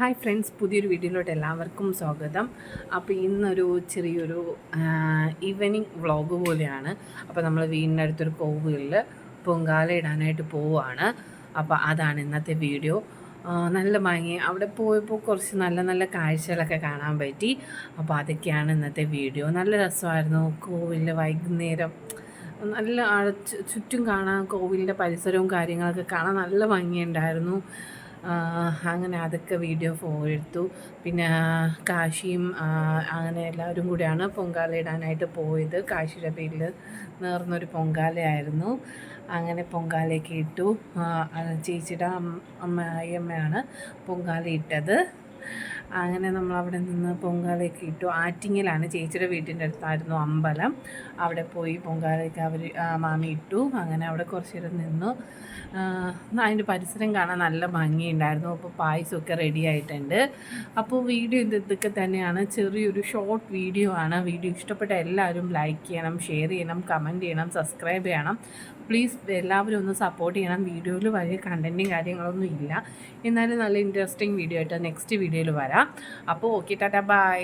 Hi friends, പുതിയൊരു വീഡിയോയിലോട്ട് എല്ലാവർക്കും സ്വാഗതം. അപ്പോൾ ഇന്നൊരു ചെറിയൊരു ഈവനിങ് വ്ളോഗ് പോലെയാണ്. അപ്പോൾ നമ്മൾ വീടിൻ്റെ അടുത്തൊരു കോവിലിൽ പൊങ്കാല ഇടാനായിട്ട് പോവുകയാണ്. അപ്പോൾ അതാണ് ഇന്നത്തെ വീഡിയോ. നല്ല ഭംഗി, അവിടെ പോയപ്പോൾ കുറച്ച് നല്ല നല്ല കാഴ്ചകളൊക്കെ കാണാൻ പറ്റി. അപ്പോൾ അതൊക്കെയാണ് ഇന്നത്തെ വീഡിയോ. നല്ല രസമായിരുന്നു കോവിലിൽ വൈകുന്നേരം. നല്ല ചുറ്റും കാണാൻ കോവിലിൻ്റെ പരിസരവും കാര്യങ്ങളൊക്കെ കാണാൻ നല്ല ഭംഗിയുണ്ടായിരുന്നു. അങ്ങനെ അതൊക്കെ വീഡിയോ എടുത്തു. പിന്നെ കാശിയും അങ്ങനെ എല്ലാവരും കൂടിയാണ് പൊങ്കാല ഇടാനായിട്ട് പോയത്. കാശിയുടെ പേരിൽ നേർന്നൊരു പൊങ്കാലയായിരുന്നു. അങ്ങനെ പൊങ്കാലയൊക്കെ ഇട്ടു. ചേച്ചിയുടെ അമ്മയാണ് പൊങ്കാല ഇട്ടത്. അങ്ങനെ നമ്മളവിടെ നിന്ന് പൊങ്കാലയൊക്കെ ഇട്ടു. ആറ്റിങ്ങലാണ്, ചേച്ചിയുടെ വീട്ടിൻ്റെ അടുത്തായിരുന്നു അമ്പലം. അവിടെ പോയി പൊങ്കാലയൊക്കെ മാമി ഇട്ടു. അങ്ങനെ അവിടെ കുറച്ച് നേരം നിന്നു. അതിൻ്റെ പരിസരം കാണാൻ നല്ല ഭംഗിയുണ്ടായിരുന്നു. അപ്പോൾ പായസമൊക്കെ റെഡി ആയിട്ടുണ്ട്. അപ്പോൾ വീഡിയോ ഇതൊക്കെ തന്നെയാണ്, ചെറിയൊരു ഷോർട്ട് വീഡിയോ ആണ്. വീഡിയോ ഇഷ്ടപ്പെട്ട എല്ലാവരും ലൈക്ക് ചെയ്യണം, ഷെയർ ചെയ്യണം, കമൻറ്റ് ചെയ്യണം, സബ്സ്ക്രൈബ് ചെയ്യണം. പ്ലീസ് എല്ലാവരും ഒന്ന് സപ്പോർട്ട് ചെയ്യണം. വീഡിയോയിൽ വലിയ കണ്ടൻറ്റും കാര്യങ്ങളൊന്നും ഇല്ല, എന്നാലും നല്ല ഇൻട്രസ്റ്റിംഗ് വീഡിയോ ആയിട്ട് നെക്സ്റ്റ് വീഡിയോയിൽ വരാം. അപ്പോൾ ഓക്കെ, ടാറ്റാ, ബൈ.